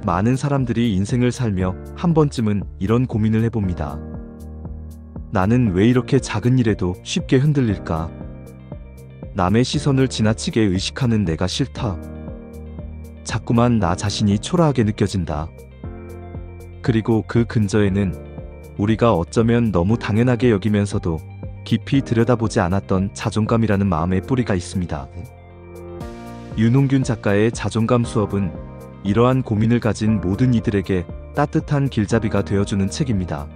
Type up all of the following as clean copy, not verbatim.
많은 사람들이 인생을 살며 한 번쯤은 이런 고민을 해봅니다. 나는 왜 이렇게 작은 일에도 쉽게 흔들릴까? 남의 시선을 지나치게 의식하는 내가 싫다. 자꾸만 나 자신이 초라하게 느껴진다. 그리고 그 근저에는 우리가 어쩌면 너무 당연하게 여기면서도 깊이 들여다보지 않았던 자존감이라는 마음의 뿌리가 있습니다. 윤홍균 작가의 자존감 수업은 이러한 고민을 가진 모든 이들에게 따뜻한 길잡이가 되어주는 책입니다.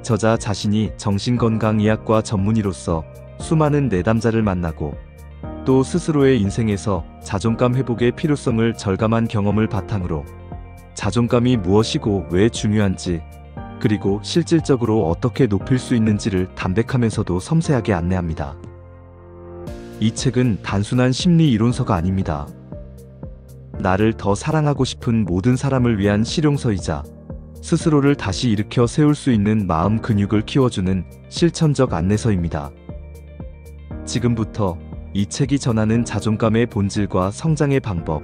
저자 자신이 정신건강의학과 전문의로서 수많은 내담자를 만나고 또 스스로의 인생에서 자존감 회복의 필요성을 절감한 경험을 바탕으로 자존감이 무엇이고 왜 중요한지, 그리고 실질적으로 어떻게 높일 수 있는지를 담백하면서도 섬세하게 안내합니다. 이 책은 단순한 심리 이론서가 아닙니다. 나를 더 사랑하고 싶은 모든 사람을 위한 실용서이자 스스로를 다시 일으켜 세울 수 있는 마음 근육을 키워주는 실천적 안내서입니다. 지금부터 이 책이 전하는 자존감의 본질과 성장의 방법,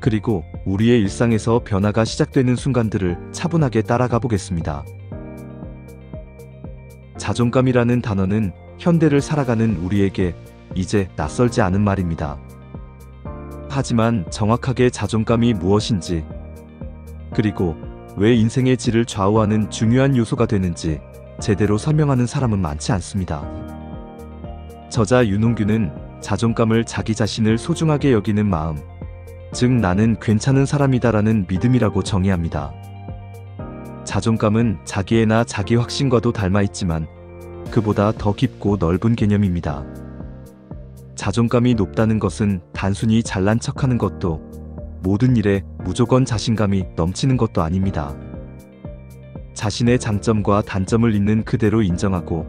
그리고 우리의 일상에서 변화가 시작되는 순간들을 차분하게 따라가 보겠습니다. 자존감이라는 단어는 현대를 살아가는 우리에게 이제 낯설지 않은 말입니다. 하지만 정확하게 자존감이 무엇인지, 그리고 왜 인생의 질을 좌우하는 중요한 요소가 되는지 제대로 설명하는 사람은 많지 않습니다. 저자 윤홍균은 자존감을 자기 자신을 소중하게 여기는 마음, 즉 나는 괜찮은 사람이다라는 믿음이라고 정의합니다. 자존감은 자기애나 자기 확신과도 닮아있지만 그보다 더 깊고 넓은 개념입니다. 자존감이 높다는 것은 단순히 잘난 척하는 것도, 모든 일에 무조건 자신감이 넘치는 것도 아닙니다. 자신의 장점과 단점을 있는 그대로 인정하고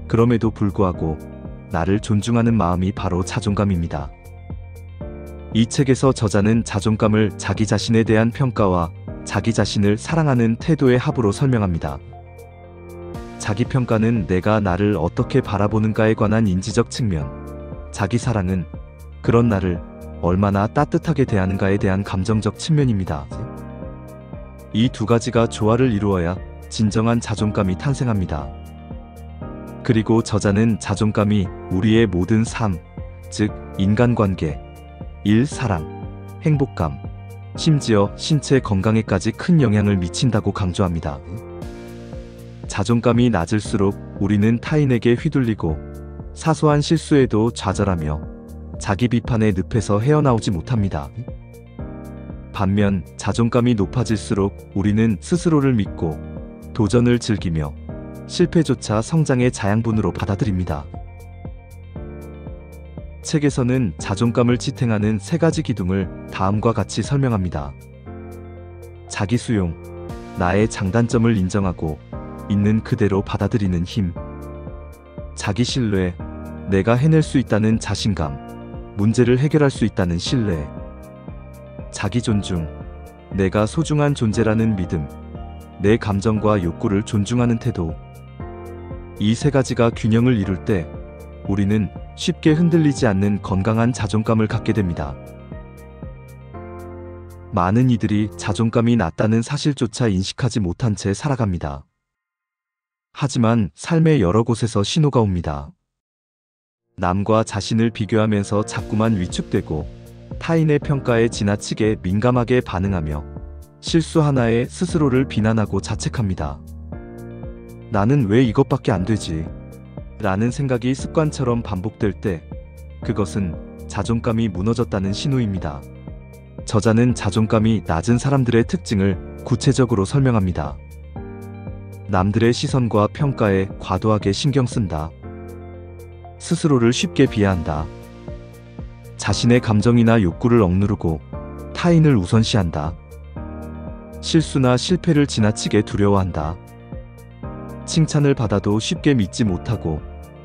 그럼에도 불구하고 나를 존중하는 마음이 바로 자존감입니다. 이 책에서 저자는 자존감을 자기 자신에 대한 평가와 자기 자신을 사랑하는 태도의 합으로 설명합니다. 자기평가는 내가 나를 어떻게 바라보는가에 관한 인지적 측면, 자기사랑은 그런 나를 얼마나 따뜻하게 대하는가에 대한 감정적 측면입니다. 이 두 가지가 조화를 이루어야 진정한 자존감이 탄생합니다. 그리고 저자는 자존감이 우리의 모든 삶, 즉 인간관계, 일, 사랑, 행복감, 심지어 신체 건강에까지 큰 영향을 미친다고 강조합니다. 자존감이 낮을수록 우리는 타인에게 휘둘리고 사소한 실수에도 좌절하며 자기 비판의 늪에서 헤어나오지 못합니다. 반면 자존감이 높아질수록 우리는 스스로를 믿고 도전을 즐기며 실패조차 성장의 자양분으로 받아들입니다. 책에서는 자존감을 지탱하는 세 가지 기둥을 다음과 같이 설명합니다. 자기 수용, 나의 장단점을 인정하고 있는 그대로 받아들이는 힘. 자기 신뢰, 내가 해낼 수 있다는 자신감, 문제를 해결할 수 있다는 신뢰. 자기 존중, 내가 소중한 존재라는 믿음, 내 감정과 욕구를 존중하는 태도. 이 세 가지가 균형을 이룰 때 우리는 쉽게 흔들리지 않는 건강한 자존감을 갖게 됩니다. 많은 이들이 자존감이 낮다는 사실조차 인식하지 못한 채 살아갑니다. 하지만 삶의 여러 곳에서 신호가 옵니다. 남과 자신을 비교하면서 자꾸만 위축되고 타인의 평가에 지나치게 민감하게 반응하며 실수 하나에 스스로를 비난하고 자책합니다. 나는 왜 이것밖에 안 되지? 라는 생각이 습관처럼 반복될 때 그것은 자존감이 무너졌다는 신호입니다. 저자는 자존감이 낮은 사람들의 특징을 구체적으로 설명합니다. 남들의 시선과 평가에 과도하게 신경 쓴다. 스스로를 쉽게 비하한다. 자신의 감정이나 욕구를 억누르고 타인을 우선시한다. 실수나 실패를 지나치게 두려워한다. 칭찬을 받아도 쉽게 믿지 못하고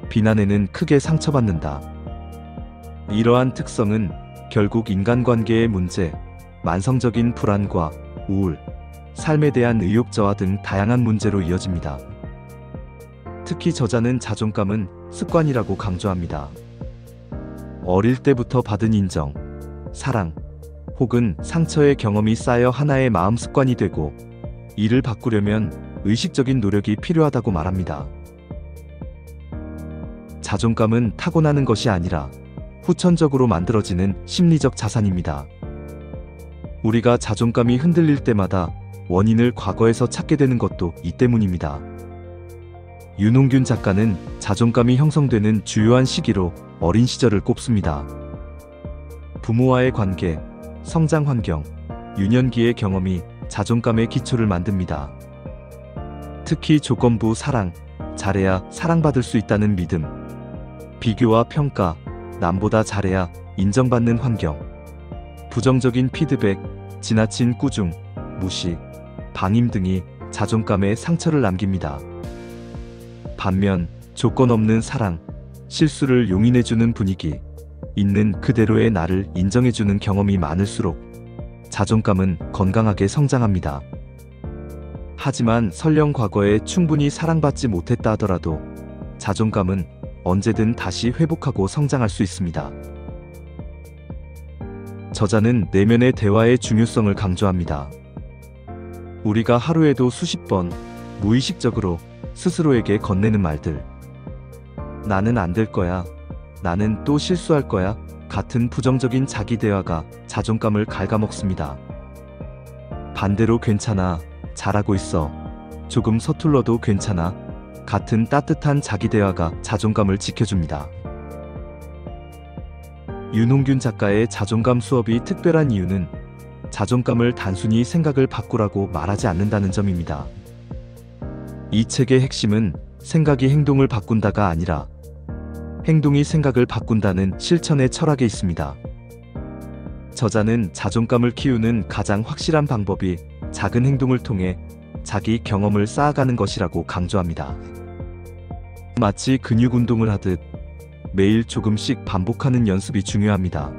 비난에는 크게 상처받는다. 이러한 특성은 결국 인간관계의 문제, 만성적인 불안과 우울, 삶에 대한 의욕 저하 등 다양한 문제로 이어집니다. 특히 저자는 자존감은 습관이라고 강조합니다. 어릴 때부터 받은 인정, 사랑, 혹은 상처의 경험이 쌓여 하나의 마음 습관이 되고 이를 바꾸려면 의식적인 노력이 필요하다고 말합니다. 자존감은 타고나는 것이 아니라 후천적으로 만들어지는 심리적 자산입니다. 우리가 자존감이 흔들릴 때마다 원인을 과거에서 찾게 되는 것도 이 때문입니다. 윤홍균 작가는 자존감이 형성되는 주요한 시기로 어린 시절을 꼽습니다. 부모와의 관계, 성장 환경, 유년기의 경험이 자존감의 기초를 만듭니다. 특히 조건부 사랑, 잘해야 사랑받을 수 있다는 믿음, 비교와 평가, 남보다 잘해야 인정받는 환경, 부정적인 피드백, 지나친 꾸중, 무시, 방임 등이 자존감에 상처를 남깁니다. 반면 조건 없는 사랑, 실수를 용인해주는 분위기, 있는 그대로의 나를 인정해주는 경험이 많을수록 자존감은 건강하게 성장합니다. 하지만 설령 과거에 충분히 사랑받지 못했다 하더라도 자존감은 언제든 다시 회복하고 성장할 수 있습니다. 저자는 내면의 대화의 중요성을 강조합니다. 우리가 하루에도 수십 번 무의식적으로 스스로에게 건네는 말들, 나는 안 될 거야, 나는 또 실수할 거야 같은 부정적인 자기 대화가 자존감을 갉아먹습니다. 반대로 괜찮아, 잘하고 있어, 조금 서툴러도 괜찮아 같은 따뜻한 자기 대화가 자존감을 지켜줍니다. 윤홍균 작가의 자존감 수업이 특별한 이유는 자존감을 단순히 생각을 바꾸라고 말하지 않는다는 점입니다. 이 책의 핵심은 생각이 행동을 바꾼다가 아니라 행동이 생각을 바꾼다는 실천의 철학에 있습니다. 저자는 자존감을 키우는 가장 확실한 방법이 작은 행동을 통해 자기 경험을 쌓아가는 것이라고 강조합니다. 마치 근육 운동을 하듯 매일 조금씩 반복하는 연습이 중요합니다.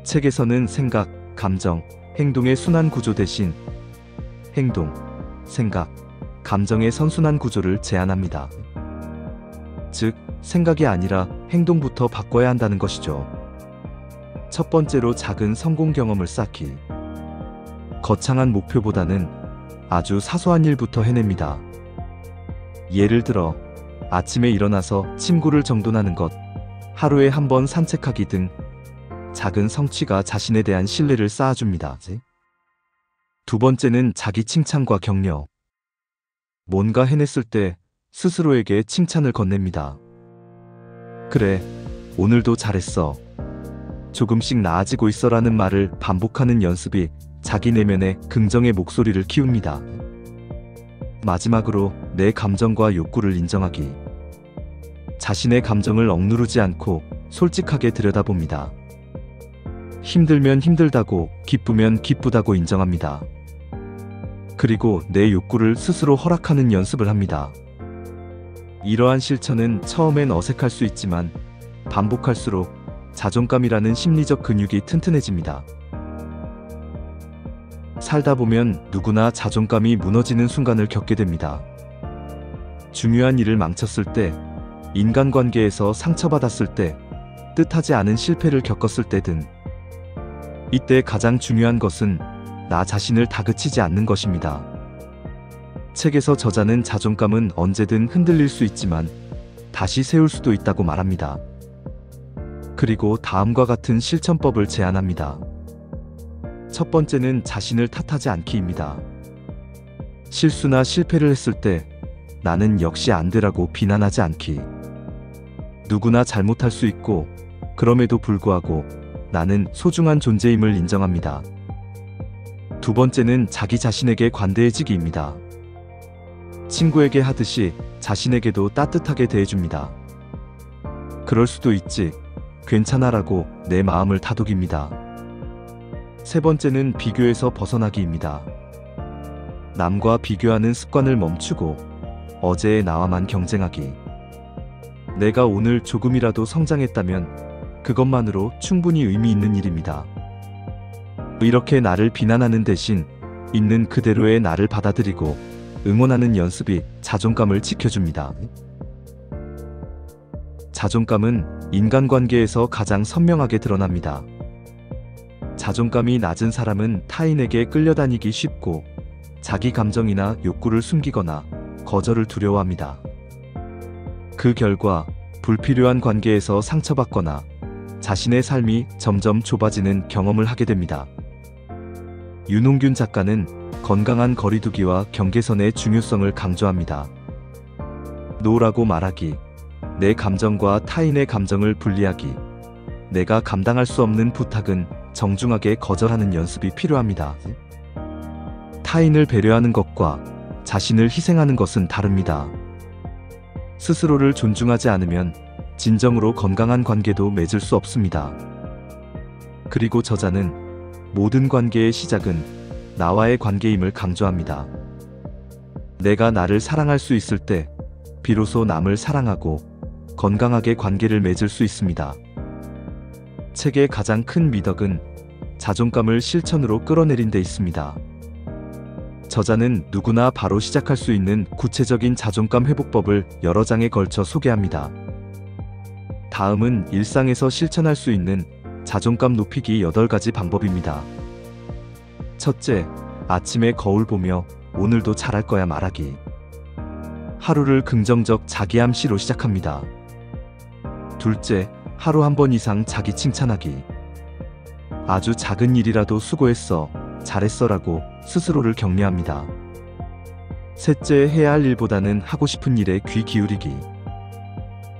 책에서는 생각, 감정, 행동의 순환 구조 대신 행동, 생각, 감정의 선순환 구조를 제안합니다. 즉, 생각이 아니라 행동부터 바꿔야 한다는 것이죠. 첫 번째로 작은 성공 경험을 쌓기. 거창한 목표보다는 아주 사소한 일부터 해냅니다. 예를 들어 아침에 일어나서 침구를 정돈하는 것, 하루에 한 번 산책하기 등 작은 성취가 자신에 대한 신뢰를 쌓아줍니다. 두 번째는 자기 칭찬과 격려. 뭔가 해냈을 때 스스로에게 칭찬을 건넵니다. 그래, 오늘도 잘했어, 조금씩 나아지고 있어라는 말을 반복하는 연습이 자기 내면의 긍정의 목소리를 키웁니다. 마지막으로 내 감정과 욕구를 인정하기. 자신의 감정을 억누르지 않고 솔직하게 들여다봅니다. 힘들면 힘들다고, 기쁘면 기쁘다고 인정합니다. 그리고 내 욕구를 스스로 허락하는 연습을 합니다. 이러한 실천은 처음엔 어색할 수 있지만 반복할수록 자존감이라는 심리적 근육이 튼튼해집니다. 살다 보면 누구나 자존감이 무너지는 순간을 겪게 됩니다. 중요한 일을 망쳤을 때, 인간관계에서 상처받았을 때, 뜻하지 않은 실패를 겪었을 때 등. 이때 가장 중요한 것은 나 자신을 다그치지 않는 것입니다. 책에서 저자는 자존감은 언제든 흔들릴 수 있지만 다시 세울 수도 있다고 말합니다. 그리고 다음과 같은 실천법을 제안합니다. 첫 번째는 자신을 탓하지 않기입니다. 실수나 실패를 했을 때 나는 역시 안 되라고 비난하지 않기. 누구나 잘못할 수 있고 그럼에도 불구하고 나는 소중한 존재임을 인정합니다. 두 번째는 자기 자신에게 관대해지기입니다. 친구에게 하듯이 자신에게도 따뜻하게 대해줍니다. 그럴 수도 있지, 괜찮아라고 내 마음을 다독입니다. 세 번째는 비교에서 벗어나기입니다. 남과 비교하는 습관을 멈추고 어제의 나와만 경쟁하기. 내가 오늘 조금이라도 성장했다면 그것만으로 충분히 의미 있는 일입니다. 이렇게 나를 비난하는 대신 있는 그대로의 나를 받아들이고 응원하는 연습이 자존감을 지켜줍니다. 자존감은 인간관계에서 가장 선명하게 드러납니다. 자존감이 낮은 사람은 타인에게 끌려다니기 쉽고 자기 감정이나 욕구를 숨기거나 거절을 두려워합니다. 그 결과 불필요한 관계에서 상처받거나 자신의 삶이 점점 좁아지는 경험을 하게 됩니다. 윤홍균 작가는 건강한 거리두기와 경계선의 중요성을 강조합니다. 노라고 말하기, 내 감정과 타인의 감정을 분리하기, 내가 감당할 수 없는 부탁은 정중하게 거절하는 연습이 필요합니다. 타인을 배려하는 것과 자신을 희생하는 것은 다릅니다. 스스로를 존중하지 않으면 진정으로 건강한 관계도 맺을 수 없습니다. 그리고 저자는 모든 관계의 시작은 나와의 관계임을 강조합니다. 내가 나를 사랑할 수 있을 때 비로소 남을 사랑하고 건강하게 관계를 맺을 수 있습니다. 책의 가장 큰 미덕은 자존감을 실천으로 끌어내린 데 있습니다. 저자는 누구나 바로 시작할 수 있는 구체적인 자존감 회복법을 여러 장에 걸쳐 소개합니다. 다음은 일상에서 실천할 수 있는 자존감 높이기 8가지 방법입니다. 첫째, 아침에 거울 보며 오늘도 잘할 거야 말하기. 하루를 긍정적 자기암시로 시작합니다. 둘째, 하루 한 번 이상 자기 칭찬하기. 아주 작은 일이라도 수고했어, 잘했어라고 스스로를 격려합니다. 셋째, 해야 할 일보다는 하고 싶은 일에 귀 기울이기.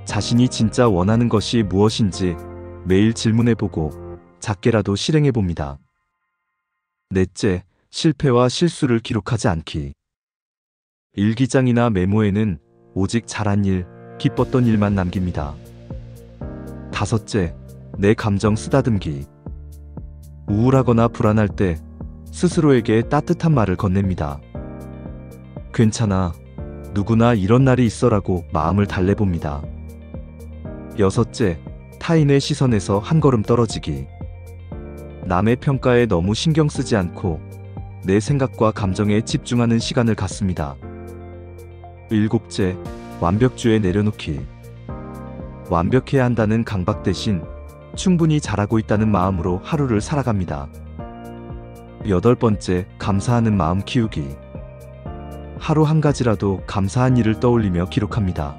자신이 진짜 원하는 것이 무엇인지 매일 질문해보고 작게라도 실행해봅니다. 넷째, 실패와 실수를 기록하지 않기. 일기장이나 메모에는 오직 잘한 일, 기뻤던 일만 남깁니다. 다섯째, 내 감정 쓰다듬기. 우울하거나 불안할 때 스스로에게 따뜻한 말을 건넵니다. 괜찮아, 누구나 이런 날이 있어라고 마음을 달래봅니다. 여섯째, 타인의 시선에서 한 걸음 떨어지기. 남의 평가에 너무 신경 쓰지 않고 내 생각과 감정에 집중하는 시간을 갖습니다. 일곱째, 완벽주의 내려놓기. 완벽해야 한다는 강박 대신 충분히 잘하고 있다는 마음으로 하루를 살아갑니다. 여덟 번째, 감사하는 마음 키우기. 하루 한 가지라도 감사한 일을 떠올리며 기록합니다.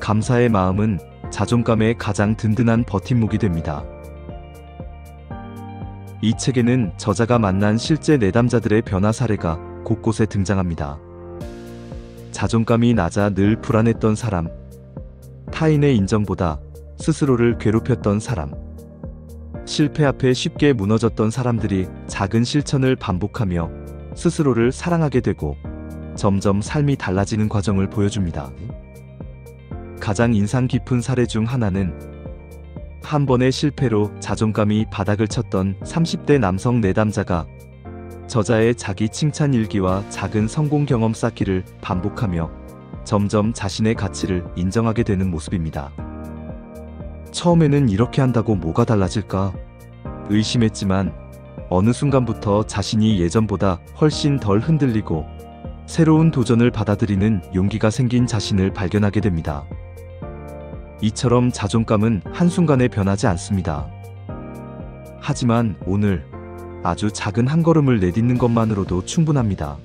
감사의 마음은 자존감의 가장 든든한 버팀목이 됩니다. 이 책에는 저자가 만난 실제 내담자들의 변화 사례가 곳곳에 등장합니다. 자존감이 낮아 늘 불안했던 사람, 타인의 인정보다 스스로를 괴롭혔던 사람, 실패 앞에 쉽게 무너졌던 사람들이 작은 실천을 반복하며 스스로를 사랑하게 되고 점점 삶이 달라지는 과정을 보여줍니다. 가장 인상 깊은 사례 중 하나는 한 번의 실패로 자존감이 바닥을 쳤던 30대 남성 내담자가 저자의 자기 칭찬 일기와 작은 성공 경험 쌓기를 반복하며 점점 자신의 가치를 인정하게 되는 모습입니다. 처음에는 이렇게 한다고 뭐가 달라질까 의심했지만 어느 순간부터 자신이 예전보다 훨씬 덜 흔들리고 새로운 도전을 받아들이는 용기가 생긴 자신을 발견하게 됩니다. 이처럼 자존감은 한순간에 변하지 않습니다. 하지만 오늘 아주 작은 한 걸음을 내딛는 것만으로도 충분합니다.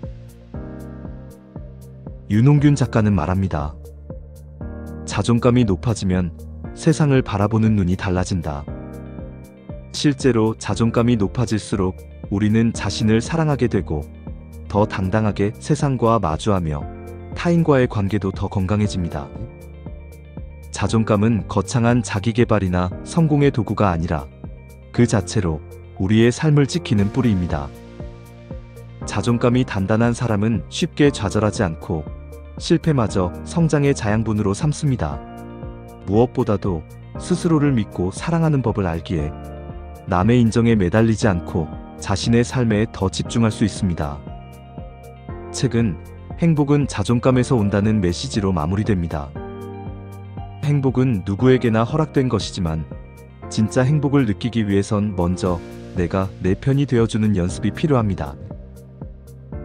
윤홍균 작가는 말합니다. 자존감이 높아지면 세상을 바라보는 눈이 달라진다. 실제로 자존감이 높아질수록 우리는 자신을 사랑하게 되고 더 당당하게 세상과 마주하며 타인과의 관계도 더 건강해집니다. 자존감은 거창한 자기개발이나 성공의 도구가 아니라 그 자체로 우리의 삶을 지키는 뿌리입니다. 자존감이 단단한 사람은 쉽게 좌절하지 않고 실패마저 성장의 자양분으로 삼습니다. 무엇보다도 스스로를 믿고 사랑하는 법을 알기에 남의 인정에 매달리지 않고 자신의 삶에 더 집중할 수 있습니다. 책은 행복은 자존감에서 온다는 메시지로 마무리됩니다. 행복은 누구에게나 허락된 것이지만 진짜 행복을 느끼기 위해선 먼저 내가 내 편이 되어주는 연습이 필요합니다.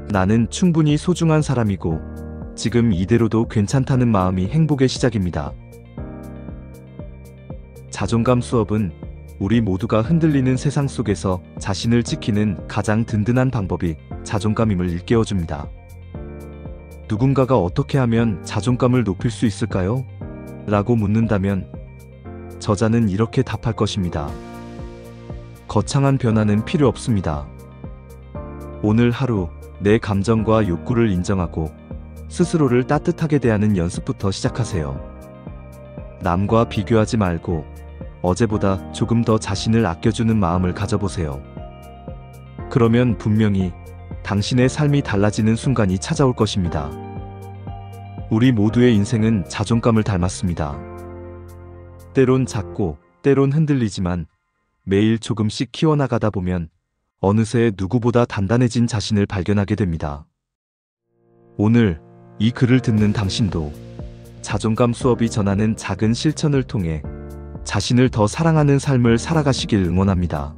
나는 충분히 소중한 사람이고 지금 이대로도 괜찮다는 마음이 행복의 시작입니다. 자존감 수업은 우리 모두가 흔들리는 세상 속에서 자신을 지키는 가장 든든한 방법이 자존감임을 일깨워줍니다. 누군가가 어떻게 하면 자존감을 높일 수 있을까요? 라고 묻는다면 저자는 이렇게 답할 것입니다. 거창한 변화는 필요 없습니다. 오늘 하루 내 감정과 욕구를 인정하고 스스로를 따뜻하게 대하는 연습부터 시작하세요. 남과 비교하지 말고 어제보다 조금 더 자신을 아껴주는 마음을 가져보세요. 그러면 분명히 당신의 삶이 달라지는 순간이 찾아올 것입니다. 우리 모두의 인생은 자존감을 닮았습니다. 때론 작고 때론 흔들리지만 매일 조금씩 키워나가다 보면 어느새 누구보다 단단해진 자신을 발견하게 됩니다. 오늘 이 글을 듣는 당신도 자존감 수업이 전하는 작은 실천을 통해 자신을 더 사랑하는 삶을 살아가시길 응원합니다.